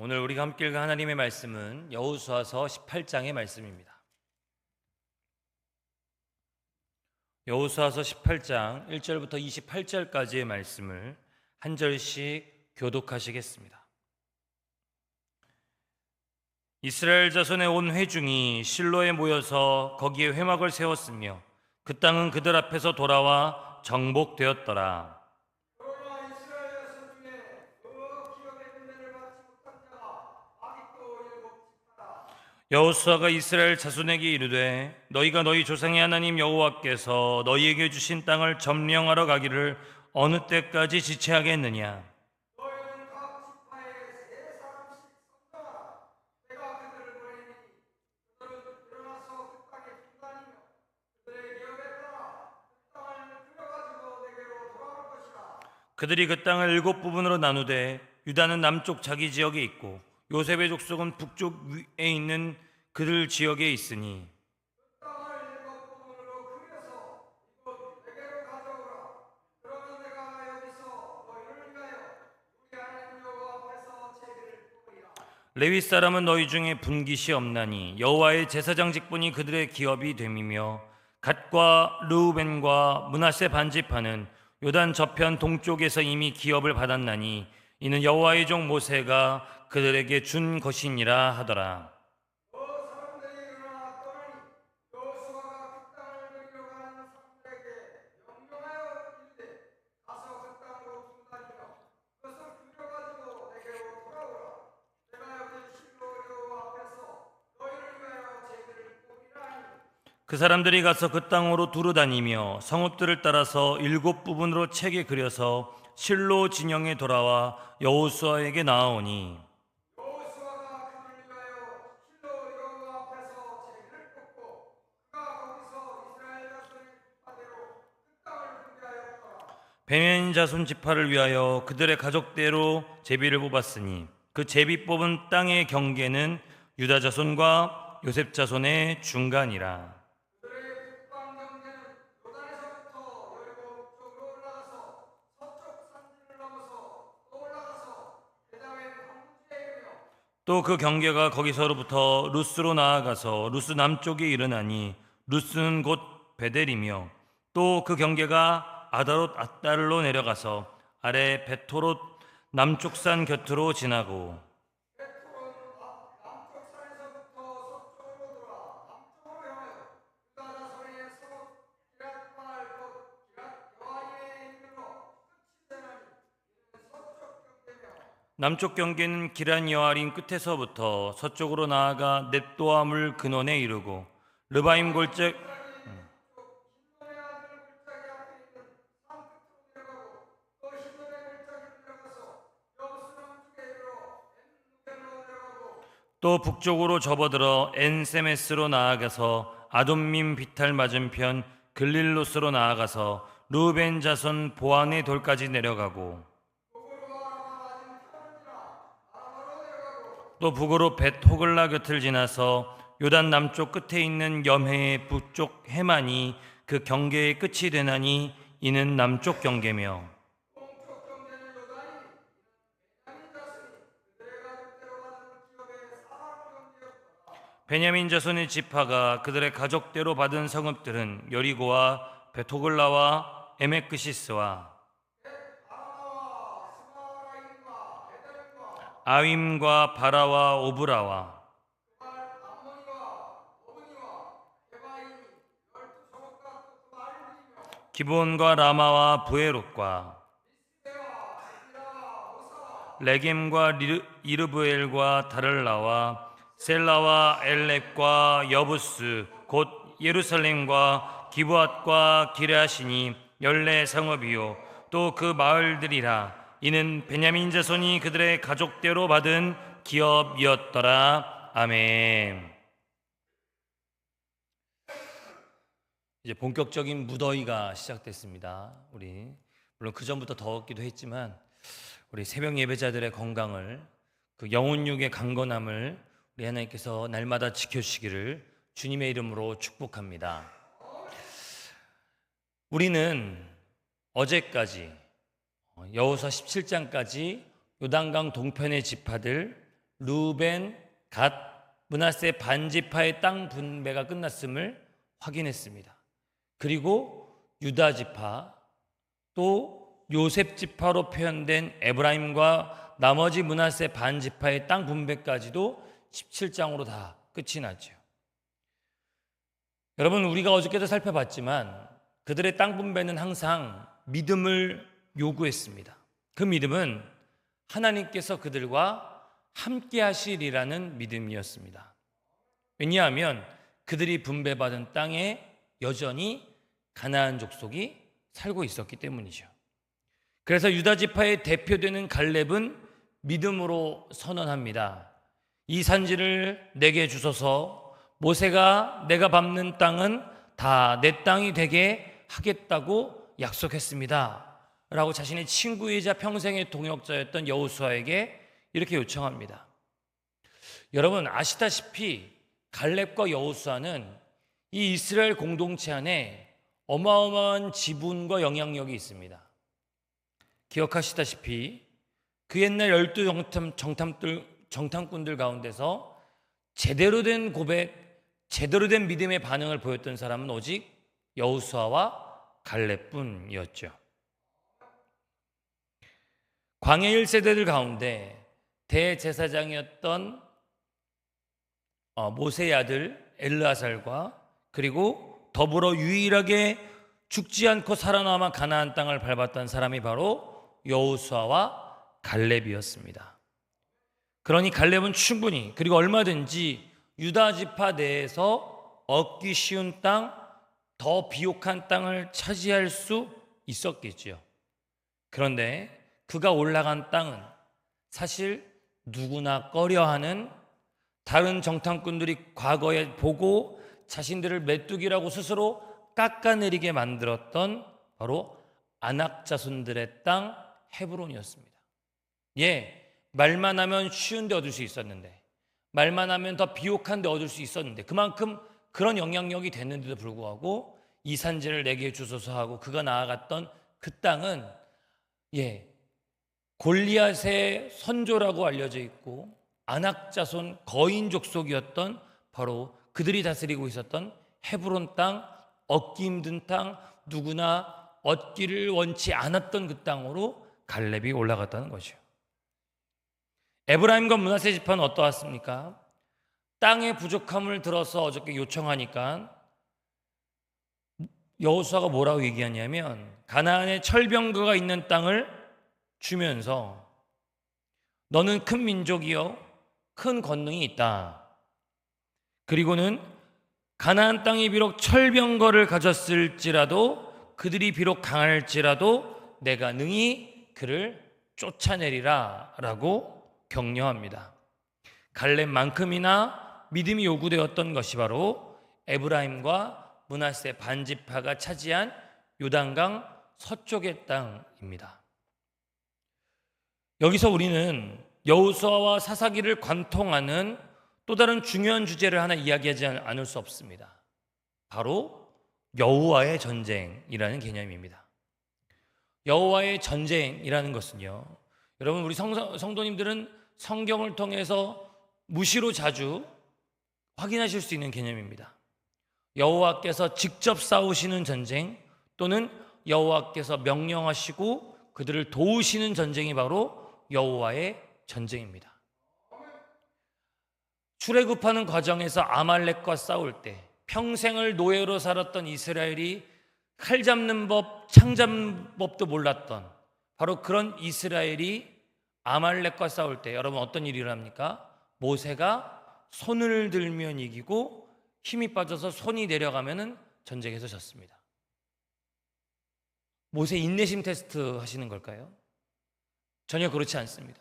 오늘 우리가 함께 읽은 하나님의 말씀은 여호수아서 18장의 말씀입니다. 여호수아서 18장 1절부터 28절까지의 말씀을 한 절씩 교독하시겠습니다. 이스라엘 자손의 온 회중이 실로에 모여서 거기에 회막을 세웠으며 그 땅은 그들 앞에서 돌아와 정복되었더라. 여호수아가 이스라엘 자손에게 이르되 너희가 너희 조상의 하나님 여호와께서 너희에게 주신 땅을 점령하러 가기를 어느 때까지 지체하겠느냐? 그들이 그 땅을 7부분으로 나누되 유다는 남쪽 자기 지역에 있고 요셉의 족속은 북쪽 위에 있는 그들 지역에 있으니 레위 사람은 너희 중에 분깃이 없나니 여호와의 제사장 직분이 그들의 기업이 됨이며 갓과 르우벤과 므낫세 반지파는 요단 저편 동쪽에서 이미 기업을 받았나니 이는 여호와의 종 모세가 그들에게 준 것이니라 하더라. 그 사람들이 가서 그 땅으로 두루 다니며 성읍들을 따라서 7부분으로 책에 그려서 실로 진영에 돌아와 여호수아에게 나아오니 베냐민 자손 지파를 위하여 그들의 가족대로 제비를 뽑았으니 그 제비 뽑은 땅의 경계는 유다 자손과 요셉 자손의 중간이라. 또 그 경계가 거기서로부터 루스로 나아가서 루스 남쪽에 이르나니 루스는 곧 베델이며 또 그 경계가 아다롯 앗달로 내려가서 아래 베토롯 남쪽산 곁으로 지나고 남쪽 경계는 기란 여아린 끝에서부터 서쪽으로 나아가 넷도아물 근원에 이르고 르바임 골짜기 또 북쪽으로 접어들어 엔세메스로 나아가서 아돔밈 비탈 맞은편 글릴로스로 나아가서 루벤 자손 보안의 돌까지 내려가고 또 북으로 벳호글라 곁을 지나서 요단 남쪽 끝에 있는 염해의 북쪽 해만이 그 경계의 끝이 되나니 이는 남쪽 경계며 베냐민 자손의 지파가 그들의 가족대로 받은 성읍들은 여리고와 벳호글라와 에메크시스와 아윈과 바라와 오브라와 기브온과 라마와 부에롯과 레겜과 이르브엘과 다를라와 셀라와 엘렙과 여부스 곧 예루살렘과 기브앗과 기레아시니 14성읍이요 또 그 마을들이라. 이는 베냐민 자손이 그들의 가족대로 받은 기업이었더라. 아멘. 이제 본격적인 무더위가 시작됐습니다. 우리 물론 그 전부터 더웠기도 했지만 우리 새벽 예배자들의 건강을 그 영혼육의 강건함을 우리 하나님께서 날마다 지켜주시기를 주님의 이름으로 축복합니다. 우리는 어제까지 여호수아 17장까지 요단강 동편의 지파들 루벤, 갓, 므낫세 반지파의 땅 분배가 끝났음을 확인했습니다. 그리고 유다 지파, 또 요셉 지파로 표현된 에브라임과 나머지 므낫세 반지파의 땅 분배까지도 17장으로 다 끝이 났죠. 여러분, 우리가 어저께도 살펴봤지만 그들의 땅 분배는 항상 믿음을 요구했습니다. 그 믿음은 하나님께서 그들과 함께 하시리라는 믿음이었습니다. 왜냐하면 그들이 분배받은 땅에 여전히 가나안 족속이 살고 있었기 때문이죠. 그래서 유다 지파의 대표되는 갈렙은 믿음으로 선언합니다. 이 산지를 내게 주소서. 모세가 내가 밟는 땅은 다 내 땅이 되게 하겠다고 약속했습니다. 라고 자신의 친구이자 평생의 동역자였던 여호수아에게 이렇게 요청합니다. 여러분 아시다시피 갈렙과 여호수아는 이 이스라엘 공동체 안에 어마어마한 지분과 영향력이 있습니다. 기억하시다시피 그 옛날 12 정탐꾼들 가운데서 제대로 된 고백, 제대로 된 믿음의 반응을 보였던 사람은 오직 여호수아와 갈렙뿐이었죠. 광야 1세대들 가운데 대제사장이었던 모세의 아들 엘르아살과 그리고 더불어 유일하게 죽지 않고 살아남아 가나안 땅을 밟았던 사람이 바로 여호수아와 갈렙이었습니다. 그러니 갈렙은 충분히 그리고 얼마든지 유다 지파 내에서 얻기 쉬운 땅, 더 비옥한 땅을 차지할 수 있었겠지요. 그런데 그가 올라간 땅은 사실 누구나 꺼려하는, 다른 정탐꾼들이 과거에 보고 자신들을 메뚜기라고 스스로 깎아내리게 만들었던 바로 아낙 자손들의 땅 헤브론이었습니다. 말만 하면 쉬운 데 얻을 수 있었는데, 말만 하면 더 비옥한 데 얻을 수 있었는데, 그만큼 그런 영향력이 됐는데도 불구하고 이 산지를 내게 주소서 하고 그가 나아갔던 그 땅은 골리앗의 선조라고 알려져 있고 아낙 자손 거인 족속이었던 바로 그들이 다스리고 있었던 헤브론 땅, 얻기 힘든 땅, 누구나 얻기를 원치 않았던 그 땅으로 갈렙이 올라갔다는 거죠. 에브라임과 므낫세 지파는 어떠했습니까? 땅의 부족함을 들어서 어저께 요청하니까 여호수아가 뭐라고 얘기하냐면 가나안에 철병거가 있는 땅을 주면서 너는 큰 민족이요 큰 권능이 있다. 그리고는 가나안 땅이 비록 철병거를 가졌을지라도 그들이 비록 강할지라도 내가 능히 그를 쫓아내리라 라고 격려합니다. 갈렙만큼이나 믿음이 요구되었던 것이 바로 에브라임과 므낫세 반지파가 차지한 요단강 서쪽의 땅입니다. 여기서 우리는 여호수아와 사사기를 관통하는 또 다른 중요한 주제를 하나 이야기하지 않을 수 없습니다. 바로 여호와의 전쟁이라는 개념입니다. 여호와의 전쟁이라는 것은요, 여러분 우리 성도님들은 성경을 통해서 무시로 자주 확인하실 수 있는 개념입니다. 여호와께서 직접 싸우시는 전쟁 또는 여호와께서 명령하시고 그들을 도우시는 전쟁이 바로 여호와의 전쟁입니다. 출애굽하는 과정에서 아말렉과 싸울 때 평생을 노예로 살았던 이스라엘이 칼 잡는 법, 창 잡는 법도 몰랐던 바로 그런 이스라엘이 아말렉과 싸울 때 여러분 어떤 일이 일어납니까? 모세가 손을 들면 이기고 힘이 빠져서 손이 내려가면 전쟁에서 졌습니다. 모세 인내심 테스트 하시는 걸까요? 전혀 그렇지 않습니다.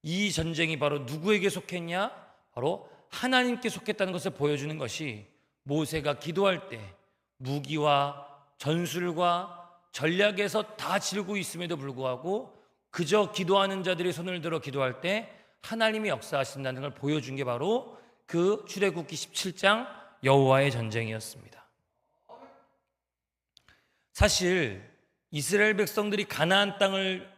이 전쟁이 바로 누구에게 속했냐? 바로 하나님께 속했다는 것을 보여주는 것이 모세가 기도할 때 무기와 전술과 전략에서 다 지르고 있음에도 불구하고 그저 기도하는 자들이 손을 들어 기도할 때 하나님이 역사하신다는 걸 보여준 게 바로 그 출애굽기 17장 여호와의 전쟁이었습니다. 사실 이스라엘 백성들이 가나안 땅을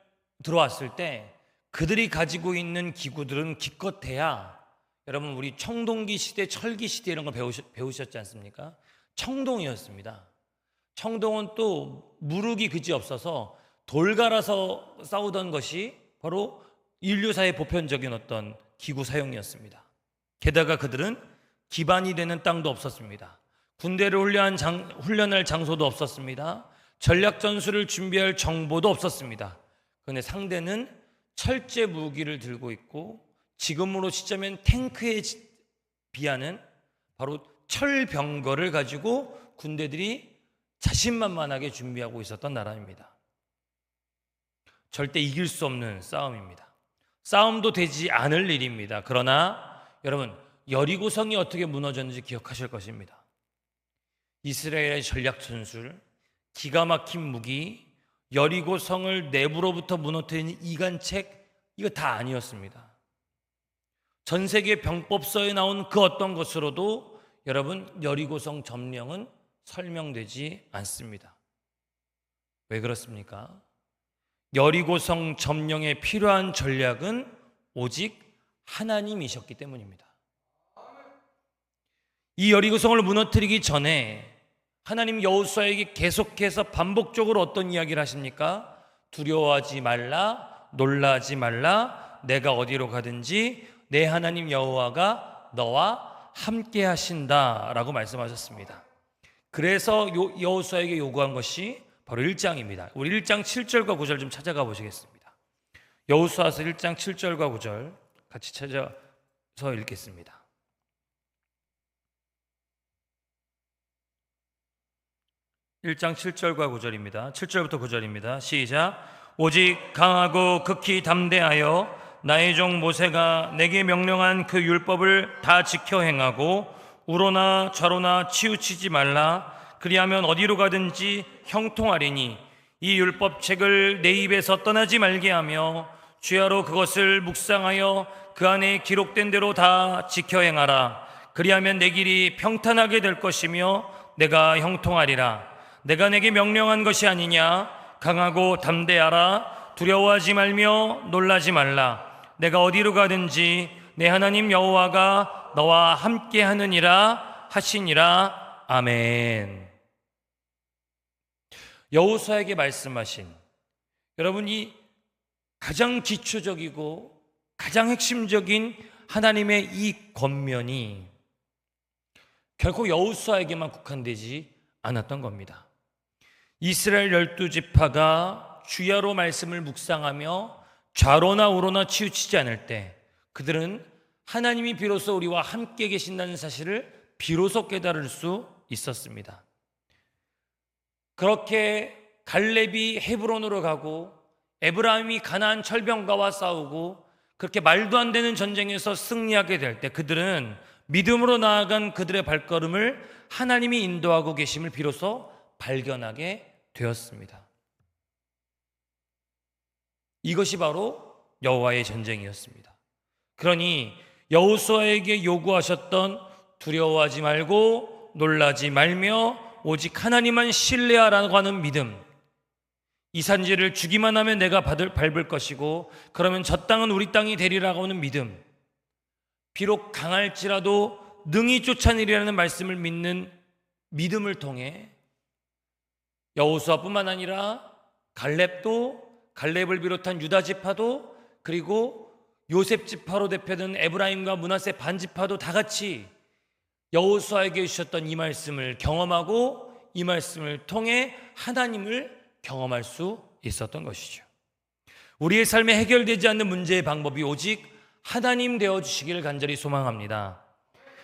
들어왔을 때 그들이 가지고 있는 기구들은 기껏해야, 여러분 우리 청동기 시대, 철기 시대 이런 걸 배우셨지 않습니까? 청동이었습니다. 청동은 또 무르기 그지 없어서 돌 갈아서 싸우던 것이 바로 인류사의 보편적인 어떤 기구 사용이었습니다. 게다가 그들은 기반이 되는 땅도 없었습니다. 군대를 훈련할 장소도 없었습니다. 전략 전술을 준비할 정보도 없었습니다. 그런데 상대는 철제 무기를 들고 있고, 지금으로 치자면 탱크에 비하는 바로 철병거를 가지고 군대들이 자신만만하게 준비하고 있었던 나라입니다. 절대 이길 수 없는 싸움입니다. 싸움도 되지 않을 일입니다. 그러나 여러분, 여리고성이 어떻게 무너졌는지 기억하실 것입니다. 이스라엘의 전략 전술, 기가 막힌 무기, 여리고성을 내부로부터 무너뜨리는 이간책, 이거 다 아니었습니다. 전 세계 병법서에 나온 그 어떤 것으로도 여러분, 여리고성 점령은 설명되지 않습니다. 왜 그렇습니까? 여리고성 점령에 필요한 전략은 오직 하나님이셨기 때문입니다. 이 여리고성을 무너뜨리기 전에 하나님 여호수아에게 계속해서 반복적으로 어떤 이야기를 하십니까? 두려워하지 말라, 놀라지 말라, 내가 어디로 가든지 내 하나님 여호와가 너와 함께 하신다 라고 말씀하셨습니다. 그래서 여호수아에게 요구한 것이 바로 1장입니다. 우리 1장 7절과 9절 좀 찾아가 보시겠습니다. 여호수아서 1장 7절과 9절 같이 찾아서 읽겠습니다. (1장 7절과 9절입니다) 7절부터 9절입니다. 시작. 오직 강하고 극히 담대하여 나의 종 모세가 내게 명령한 그 율법을 다 지켜 행하고 우로나 좌로나 치우치지 말라. 그리하면 어디로 가든지 형통하리니 이 율법책을 내 입에서 떠나지 말게 하며 주야로 그것을 묵상하여 그 안에 기록된 대로 다 지켜 행하라. 그리하면 내 길이 평탄하게 될 것이며 내가 형통하리라. 내가 내게 명령한 것이 아니냐. 강하고 담대하라. 두려워하지 말며 놀라지 말라. 내가 어디로 가든지 내 하나님 여호와가 너와 함께 하느니라 하시니라. 아멘. 여호수아에게 말씀하신, 여러분, 이 가장 기초적이고 가장 핵심적인 하나님의 이 권면이 결코 여호수아에게만 국한되지 않았던 겁니다. 이스라엘 12지파가 주야로 말씀을 묵상하며 좌로나 우로나 치우치지 않을 때 그들은 하나님이 비로소 우리와 함께 계신다는 사실을 비로소 깨달을 수 있었습니다. 그렇게 갈렙이 헤브론으로 가고 에브라임이 가나안 철병가와 싸우고 그렇게 말도 안 되는 전쟁에서 승리하게 될 때 그들은 믿음으로 나아간 그들의 발걸음을 하나님이 인도하고 계심을 비로소 발견하게 되었습니다. 이것이 바로 여호와의 전쟁이었습니다. 그러니 여호수아에게 요구하셨던 두려워하지 말고 놀라지 말며 오직 하나님만 신뢰하라고 하는 믿음, 이 산지를 주기만 하면 내가 밟을 것이고 그러면 저 땅은 우리 땅이 되리라고 하는 믿음, 비록 강할지라도 능히 쫓아내리라는 말씀을 믿는 믿음을 통해 여호수아뿐만 아니라 갈렙을 비롯한 유다 지파도, 그리고 요셉 지파로 대표된 에브라임과 므낫세 반지파도 다 같이 여호수아에게 주셨던 이 말씀을 경험하고 이 말씀을 통해 하나님을 경험할 수 있었던 것이죠. 우리의 삶에 해결되지 않는 문제의 방법이 오직 하나님 되어주시기를 간절히 소망합니다.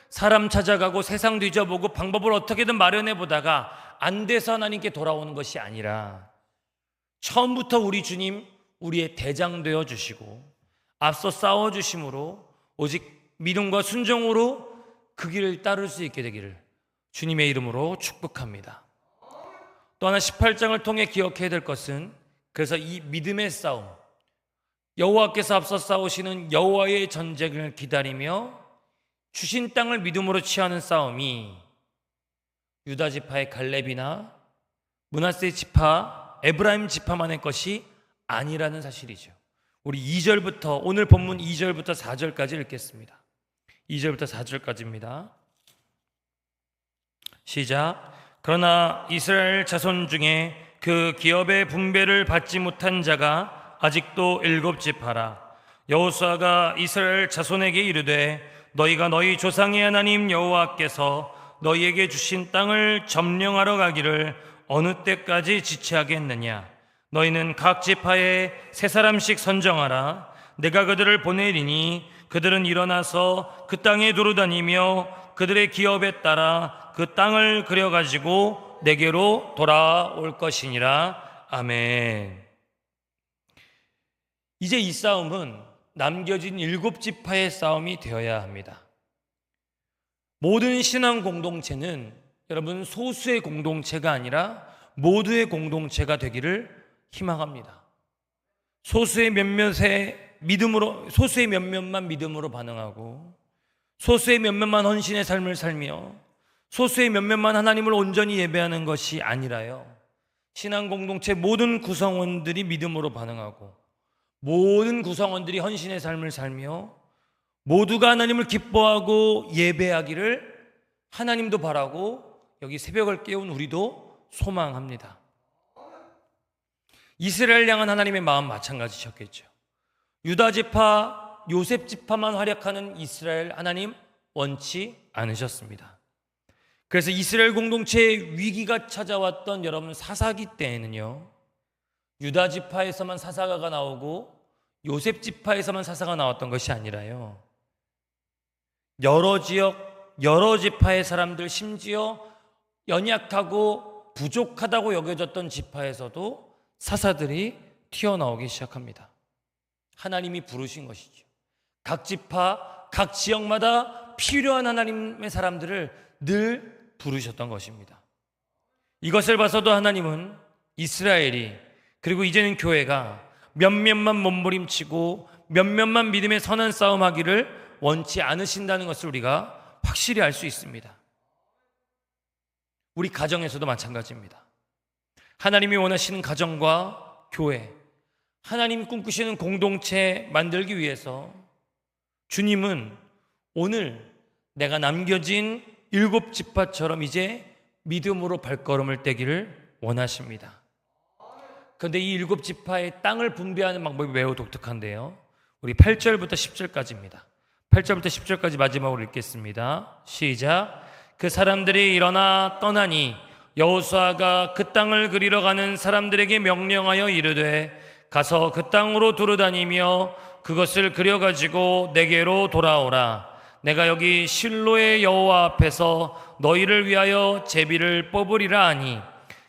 사람 찾아가고 세상 뒤져보고 방법을 어떻게든 마련해보다가 안 돼서 하나님께 돌아오는 것이 아니라 처음부터 우리 주님, 우리의 대장 되어주시고 앞서 싸워주심으로 오직 믿음과 순종으로 그 길을 따를 수 있게 되기를 주님의 이름으로 축복합니다. 또 하나 18장을 통해 기억해야 될 것은, 그래서 이 믿음의 싸움, 여호와께서 앞서 싸우시는 여호와의 전쟁을 기다리며 주신 땅을 믿음으로 취하는 싸움이 유다 지파의 갈렙이나 므낫세 지파, 에브라임 지파만의 것이 아니라는 사실이죠. 우리 2절부터 오늘 본문 2절부터 4절까지 읽겠습니다. 2절부터 4절까지입니다. 시작. 그러나 이스라엘 자손 중에 그 기업의 분배를 받지 못한 자가 아직도 7지파라. 여호수아가 이스라엘 자손에게 이르되 너희가 너희 조상의 하나님 여호와께서 너희에게 주신 땅을 점령하러 가기를 어느 때까지 지체하겠느냐. 너희는 각 지파에 3사람씩 선정하라. 내가 그들을 보내리니 그들은 일어나서 그 땅에 두루다니며 그들의 기업에 따라 그 땅을 그려가지고 내게로 돌아올 것이니라. 아멘. 이제 이 싸움은 남겨진 7지파의 싸움이 되어야 합니다. 모든 신앙 공동체는 여러분 소수의 공동체가 아니라 모두의 공동체가 되기를 희망합니다. 소수의 몇몇만 믿음으로 반응하고 소수의 몇몇만 헌신의 삶을 살며 소수의 몇몇만 하나님을 온전히 예배하는 것이 아니라요, 신앙 공동체 모든 구성원들이 믿음으로 반응하고 모든 구성원들이 헌신의 삶을 살며 모두가 하나님을 기뻐하고 예배하기를 하나님도 바라고 여기 새벽을 깨운 우리도 소망합니다. 이스라엘 향한 하나님의 마음 마찬가지셨겠죠. 유다지파, 요셉지파만 활약하는 이스라엘 하나님 원치 않으셨습니다. 그래서 이스라엘 공동체의 위기가 찾아왔던 여러분 사사기 때에는요, 유다지파에서만 사사가가 나오고 요셉지파에서만 사사가 나왔던 것이 아니라요, 여러 지역, 여러 지파의 사람들, 심지어 연약하고 부족하다고 여겨졌던 지파에서도 사사들이 튀어나오기 시작합니다. 하나님이 부르신 것이죠. 각 지파, 각 지역마다 필요한 하나님의 사람들을 늘 부르셨던 것입니다. 이것을 봐서도 하나님은 이스라엘이, 그리고 이제는 교회가 몇몇만 몸부림치고 몇몇만 믿음의 선한 싸움하기를 원치 않으신다는 것을 우리가 확실히 알 수 있습니다. 우리 가정에서도 마찬가지입니다. 하나님이 원하시는 가정과 교회, 하나님이 꿈꾸시는 공동체 만들기 위해서 주님은 오늘 내가 남겨진 7지파처럼 이제 믿음으로 발걸음을 떼기를 원하십니다. 그런데 이 7지파의 땅을 분배하는 방법이 매우 독특한데요, 우리 8절부터 10절까지입니다. 8절부터 10절까지 마지막으로 읽겠습니다. 시작. 그 사람들이 일어나 떠나니 여호수아가 그 땅을 그리러 가는 사람들에게 명령하여 이르되 가서 그 땅으로 두루다니며 그것을 그려가지고 내게로 돌아오라. 내가 여기 실로의 여호와 앞에서 너희를 위하여 제비를 뽑으리라 하니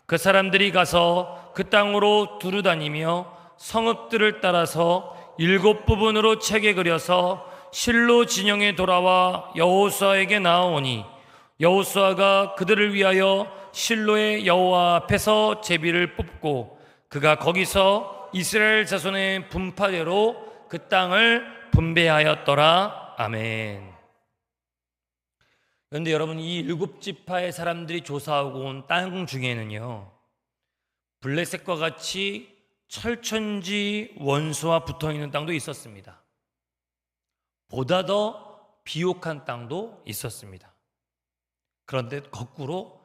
그 사람들이 가서 그 땅으로 두루다니며 성읍들을 따라서 7부분으로 책에 그려서 실로 진영에 돌아와 여호수아에게 나아오니 여호수아가 그들을 위하여 실로의 여호와 앞에서 제비를 뽑고 그가 거기서 이스라엘 자손의 분파대로 그 땅을 분배하였더라. 아멘. 그런데 여러분, 이 7지파의 사람들이 조사하고 온 땅 중에는요, 블레셋과 같이 철천지 원수와 붙어있는 땅도 있었습니다. 보다 더 비옥한 땅도 있었습니다. 그런데 거꾸로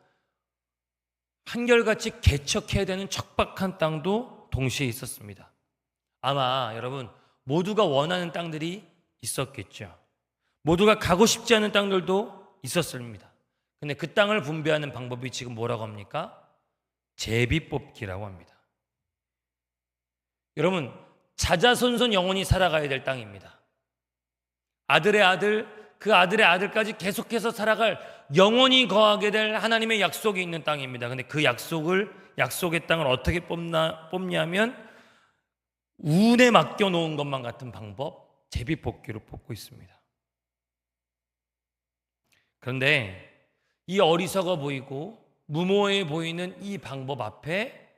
한결같이 개척해야 되는 척박한 땅도 동시에 있었습니다. 아마 여러분 모두가 원하는 땅들이 있었겠죠. 모두가 가고 싶지 않은 땅들도 있었습니다. 근데 그 땅을 분배하는 방법이 지금 뭐라고 합니까? 제비 뽑기라고 합니다. 여러분, 자자손손 영원히 살아가야 될 땅입니다. 아들의 아들, 그 아들의 아들까지 계속해서 살아갈, 영원히 거하게 될 하나님의 약속이 있는 땅입니다. 근데 그 약속의 땅을 어떻게 뽑냐면 운에 맡겨놓은 것만 같은 방법, 제비뽑기로 뽑고 있습니다. 그런데 이 어리석어 보이고 무모해 보이는 이 방법 앞에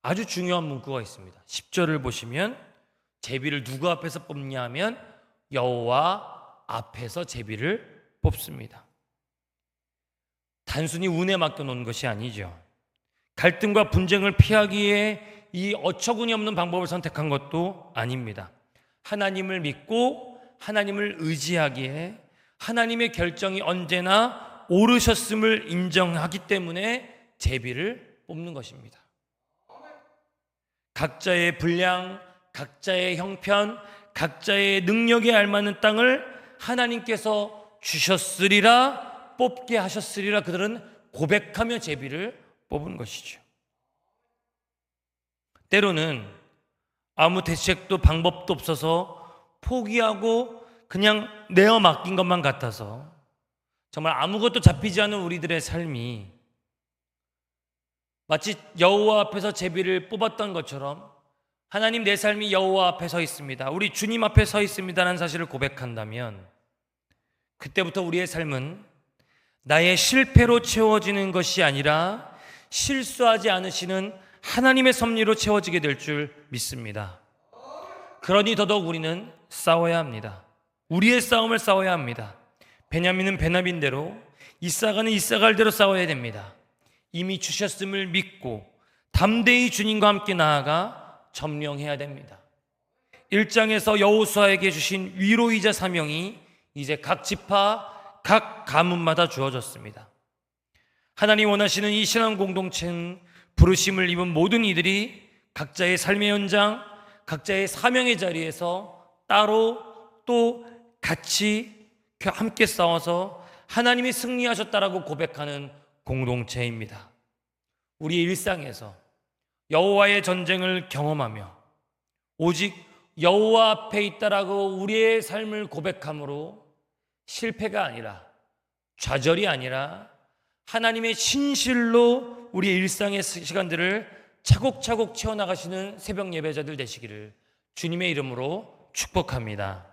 아주 중요한 문구가 있습니다. 10절을 보시면 제비를 누구 앞에서 뽑냐 하면 여호와 앞에서 제비를 뽑습니다. 단순히 운에 맡겨놓은 것이 아니죠. 갈등과 분쟁을 피하기 위해 이 어처구니 없는 방법을 선택한 것도 아닙니다. 하나님을 믿고 하나님을 의지하기에 하나님의 결정이 언제나 옳으셨음을 인정하기 때문에 제비를 뽑는 것입니다. 각자의 분량, 각자의 형편, 각자의 능력에 알맞는 땅을 하나님께서 주셨으리라, 뽑게 하셨으리라 그들은 고백하며 제비를 뽑은 것이죠. 때로는 아무 대책도 방법도 없어서 포기하고 그냥 내어 맡긴 것만 같아서 정말 아무것도 잡히지 않은 우리들의 삶이 마치 여호와 앞에서 제비를 뽑았던 것처럼 하나님, 내 삶이 여호와 앞에 서 있습니다, 우리 주님 앞에 서 있습니다라는 사실을 고백한다면 그때부터 우리의 삶은 나의 실패로 채워지는 것이 아니라 실수하지 않으시는 하나님의 섭리로 채워지게 될 줄 믿습니다. 그러니 더더욱 우리는 싸워야 합니다. 우리의 싸움을 싸워야 합니다. 베냐민은 베냐민대로, 이사가는 이사갈대로 싸워야 됩니다. 이미 주셨음을 믿고 담대히 주님과 함께 나아가 점령해야 됩니다. 1장에서 여호수아에게 주신 위로이자 사명이 이제 각 지파, 각 가문마다 주어졌습니다. 하나님 원하시는 이 신앙 공동체는 부르심을 입은 모든 이들이 각자의 삶의 현장, 각자의 사명의 자리에서 따로 또 같이 함께 싸워서 하나님이 승리하셨다라고 고백하는 공동체입니다. 우리 일상에서 여호와의 전쟁을 경험하며 오직 여호와 앞에 있다라고 우리의 삶을 고백함으로 실패가 아니라, 좌절이 아니라 하나님의 신실로 우리의 일상의 시간들을 차곡차곡 채워나가시는 새벽 예배자들 되시기를 주님의 이름으로 축복합니다.